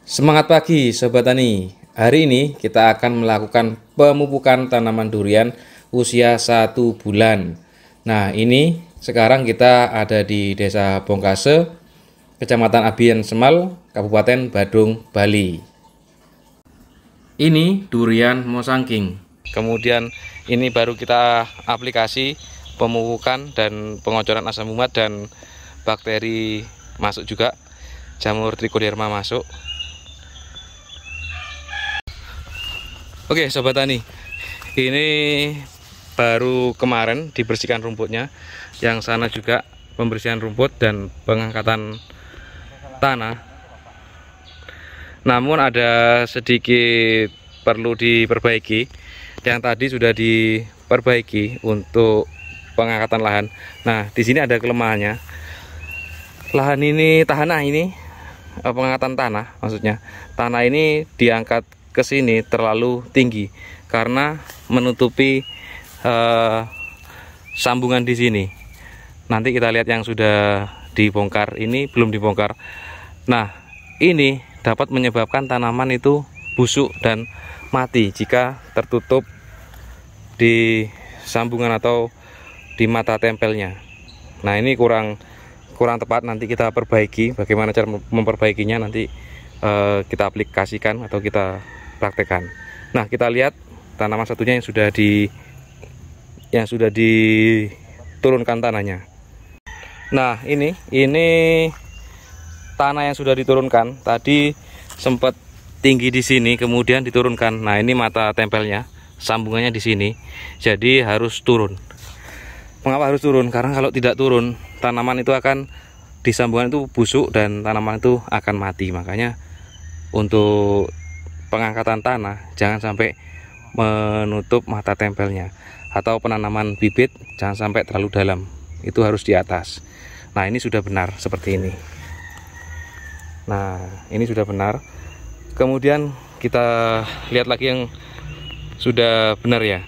Semangat pagi Sobat Tani. Hari ini kita akan melakukan pemupukan tanaman durian usia 1 bulan. Nah, ini sekarang kita ada di Desa Bongkase, Kecamatan Abian Semal, Kabupaten Badung, Bali. Ini durian Mosangking. Kemudian ini baru kita aplikasi pemupukan dan pengocoran asam umat dan bakteri masuk juga, jamur trichoderma masuk. Oke Sobat Tani, ini baru kemarin dibersihkan rumputnya. Yang sana juga pembersihan rumput dan pengangkatan tanah. Namun ada sedikit perlu diperbaiki. Yang tadi sudah diperbaiki untuk pengangkatan lahan. Nah, di sini ada kelemahannya. Lahan ini, pengangkatan tanah maksudnya. Tanah ini diangkat ke sini terlalu tinggi karena menutupi sambungan di sini. Nanti kita lihat yang sudah dibongkar, ini belum dibongkar. Nah, ini dapat menyebabkan tanaman itu busuk dan mati jika tertutup di sambungan atau di mata tempelnya. Nah, ini kurang tepat. Nanti kita perbaiki. Bagaimana cara memperbaikinya nanti kita aplikasikan atau kita praktekkan. Nah, kita lihat tanaman satunya yang sudah diturunkan tanahnya. Nah, ini tanah yang sudah diturunkan. Tadi sempat tinggi di sini, kemudian diturunkan. Nah, ini mata tempelnya, sambungannya di sini. Jadi harus turun. Mengapa harus turun? Karena kalau tidak turun, tanaman itu akan di sambungan itu busuk dan tanaman itu akan mati. Makanya untuk pengangkatan tanah jangan sampai menutup mata tempelnya, atau penanaman bibit jangan sampai terlalu dalam, itu harus di atas. Nah, ini sudah benar seperti ini. Nah, ini sudah benar. Kemudian kita lihat lagi yang sudah benar ya.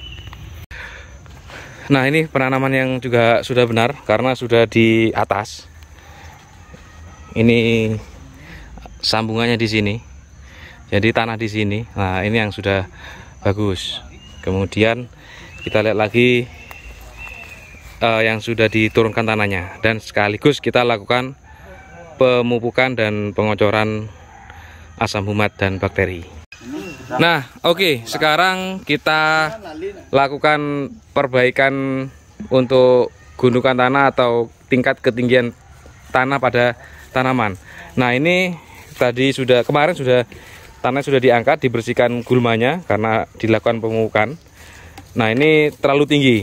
Nah, ini penanaman yang juga sudah benar karena sudah di atas. Ini sambungannya di sini. Jadi tanah di sini. Nah, ini yang sudah bagus. Kemudian kita lihat lagi yang sudah diturunkan tanahnya, dan sekaligus kita lakukan pemupukan dan pengocoran asam umat dan bakteri. Nah, oke, sekarang kita lakukan perbaikan untuk gundukan tanah atau tingkat ketinggian tanah pada tanaman. Nah, ini tadi kemarin tanah sudah diangkat, dibersihkan gulmanya karena dilakukan pemupukan. Nah, ini terlalu tinggi.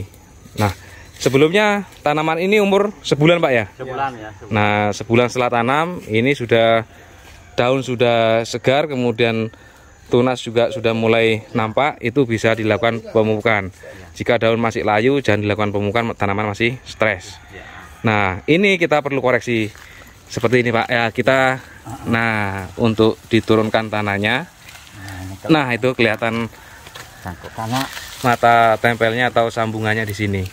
Nah, sebelumnya tanaman ini umur sebulan Pak ya? Sebulan ya. Nah, sebulan setelah tanam, ini daun sudah segar, kemudian tunas juga sudah mulai nampak, itu bisa dilakukan pemupukan. Jika daun masih layu, jangan dilakukan pemupukan, tanaman masih stres. Nah, ini kita perlu koreksi seperti ini Pak ya, nah, untuk diturunkan tanahnya. Nah, itu kelihatan mata tempelnya atau sambungannya di sini.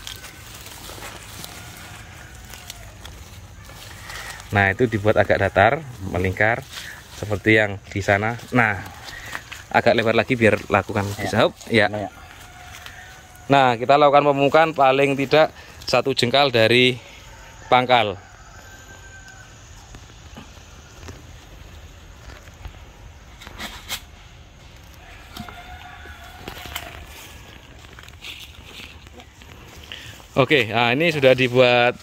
Nah, itu dibuat agak datar, melingkar seperti yang di sana. Nah, agak lebar lagi biar lakukan bisa ya. Nah, kita lakukan pemupukan paling tidak 1 jengkal dari pangkal. Oke, nah ini sudah dibuat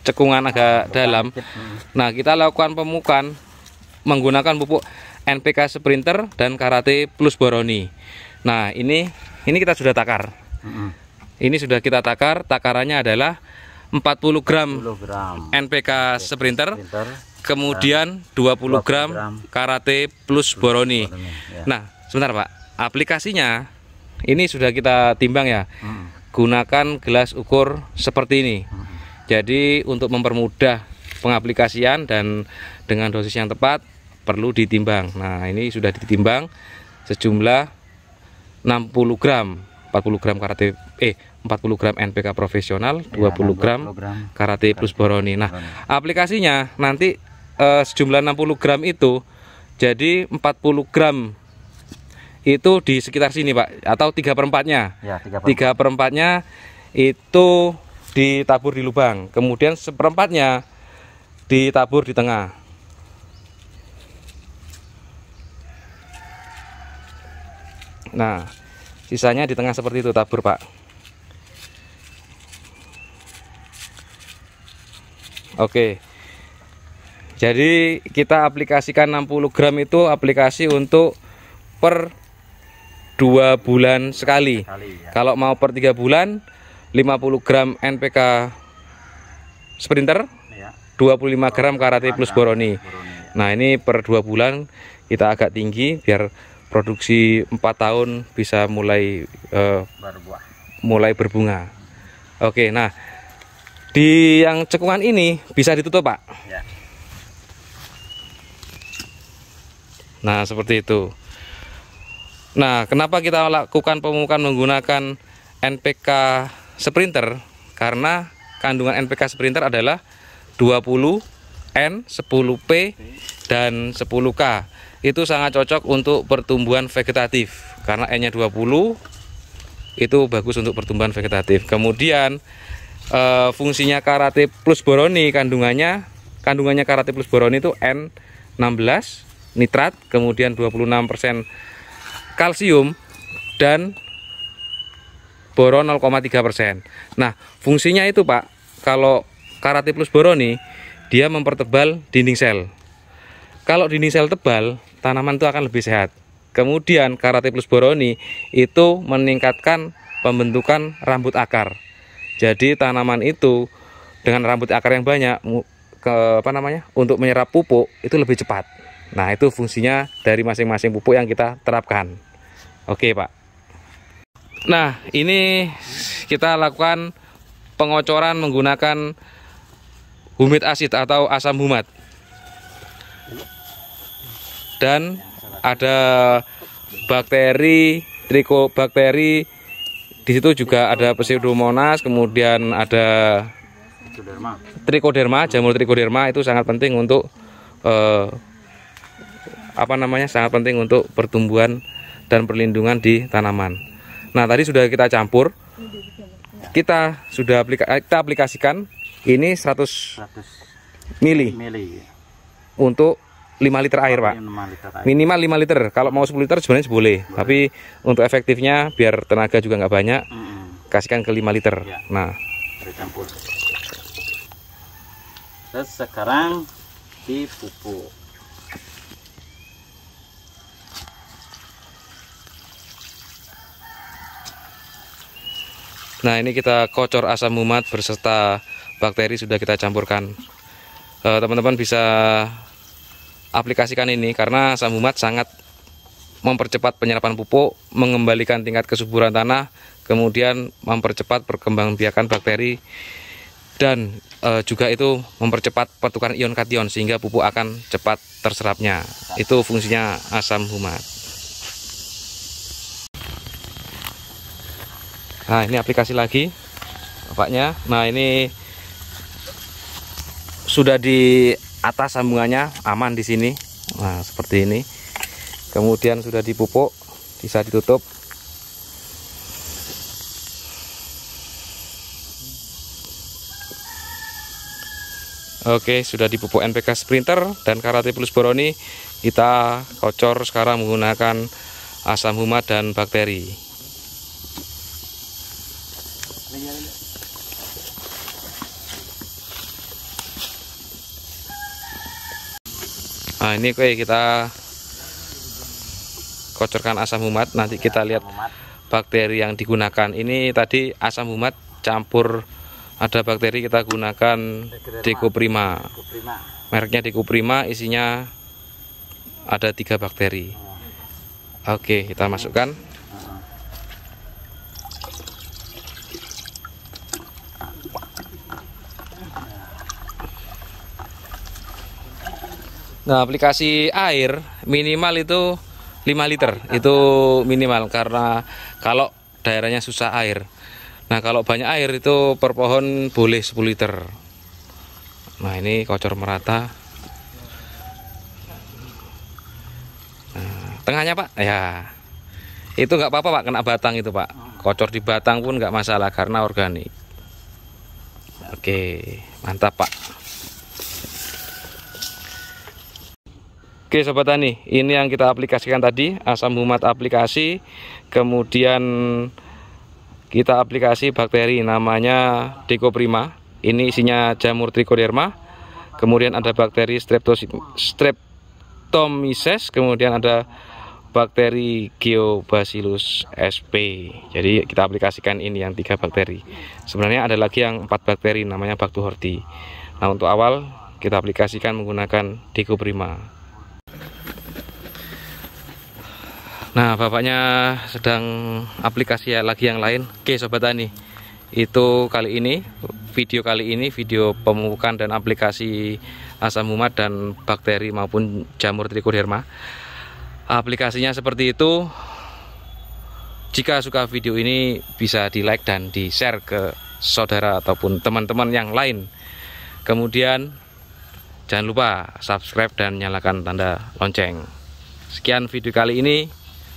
cekungan agak dalam. Nah, kita lakukan pemupukan menggunakan pupuk NPK Sprinter dan Karate Plus Boroni. Nah, ini kita sudah takar. Ini sudah kita takar. Takarannya adalah 40 gram NPK Sprinter, kemudian 20 gram Karate Plus Boroni. Nah, sebentar Pak, aplikasinya ini sudah kita timbang ya. Gunakan gelas ukur seperti ini. Jadi untuk mempermudah pengaplikasian dan dengan dosis yang tepat perlu ditimbang. Nah, ini sudah ditimbang sejumlah 60 gram. 40 gram 40 gram NPK profesional, 20 gram Karate Plus Boroni. Nah, aplikasinya nanti sejumlah 60 gram itu, jadi 40 gram itu di sekitar sini Pak, atau 3/4-nya. Ya, 3/4-nya itu ditabur di lubang, kemudian 1/4-nya ditabur di tengah. Nah, sisanya di tengah seperti itu tabur Pak. Oke. Jadi kita aplikasikan 60 gram itu aplikasi untuk per 2 bulan sekali. ya. Kalau mau per 3 bulan 50 gram NPK Sprinter, Ya. 25 gram Karate Plus Boroni. Nah, ini per 2 bulan kita agak tinggi biar produksi 4 tahun bisa mulai berbuah. mulai berbunga. Oke, nah di yang cekungan ini bisa ditutup Pak. Ya. Nah, seperti itu. Nah, kenapa kita lakukan pemupukan menggunakan NPK Sprinter? Karena kandungan NPK Sprinter adalah 20N, 10P, dan 10K. Itu sangat cocok untuk pertumbuhan vegetatif. Karena N-nya 20, itu bagus untuk pertumbuhan vegetatif. Kemudian fungsinya Karate Plus Boroni, kandungannya Karate Plus Boroni itu N16 nitrat, kemudian 26% kalsium dan boron 0,3%. Nah, fungsinya itu Pak, kalau Karate Plus Boroni dia mempertebal dinding sel. Kalau dinding sel tebal, tanaman itu akan lebih sehat. Kemudian Karate Plus Boroni itu meningkatkan pembentukan rambut akar. Jadi tanaman itu dengan rambut akar yang banyak, untuk menyerap pupuk itu lebih cepat. Nah, itu fungsinya dari masing-masing pupuk yang kita terapkan. Oke Pak. Nah, ini kita lakukan pengocoran menggunakan humid acid atau asam humat. Dan ada bakteri, trikobakteri, di situ juga ada Pseudomonas, kemudian ada Trichoderma, jamur Trichoderma. Itu sangat penting untuk sangat penting untuk pertumbuhan dan perlindungan di tanaman. Nah, tadi sudah kita campur, kita aplikasikan ini 100 mili untuk 5 liter air Pak. Minimal 5 liter. Kalau mau 10 liter sebenarnya boleh, tapi untuk efektifnya biar tenaga juga nggak banyak, kasihkan ke 5 liter. Ya. Nah, Campur. Terus sekarang dipupuk. Nah, ini kita kocor asam humat berserta bakteri sudah kita campurkan. Teman-teman bisa aplikasikan ini karena asam humat sangat mempercepat penyerapan pupuk, mengembalikan tingkat kesuburan tanah, kemudian mempercepat perkembangbiakan bakteri, dan juga itu mempercepat pertukaran ion kation sehingga pupuk akan cepat terserapnya. Itu fungsinya asam humat. Nah, ini aplikasi lagi bapaknya. Nah, ini sudah di atas sambungannya, aman di sini. Nah, seperti ini. Kemudian sudah dipupuk, bisa ditutup. Oke, sudah dipupuk NPK Sprinter dan Karate Plus Boroni. Kita kocor sekarang menggunakan asam humat dan bakteri. Nah, ini kita kocorkan asam humat. Nanti kita lihat bakteri yang digunakan. Ini tadi asam humat campur ada bakteri, kita gunakan Decoprima. Mereknya Decoprima, isinya ada 3 bakteri. Oke, kita masukkan. Nah, aplikasi air minimal itu 5 liter. Itu minimal karena kalau daerahnya susah air. Nah, kalau banyak air itu per pohon boleh 10 liter. Nah, ini kocor merata. Tengahnya Pak, ya itu nggak apa-apa Pak, kena batang itu Pak. Kocor di batang pun nggak masalah karena organik. Oke, mantap Pak. Oke Sobat Tani, ini yang kita aplikasikan tadi, asam humat aplikasi, kemudian kita aplikasi bakteri namanya Decoprima. Ini isinya jamur Trichoderma, kemudian ada bakteri Streptomyces, kemudian ada bakteri Geobacillus sp. Jadi kita aplikasikan ini yang 3 bakteri. Sebenarnya ada lagi yang 4 bakteri namanya Bactuhorti. Nah untuk awal kita aplikasikan menggunakan Decoprima. Nah bapaknya sedang aplikasi lagi yang lain. Oke Sobat Tani, itu video kali ini video pemupukan dan aplikasi asam humat dan bakteri maupun jamur Trichoderma. Aplikasinya seperti itu. Jika suka video ini bisa di like dan di share ke saudara ataupun teman-teman yang lain. Kemudian jangan lupa subscribe dan nyalakan tanda lonceng. Sekian video kali ini.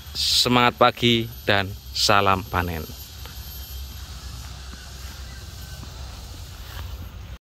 Semangat pagi dan salam panen.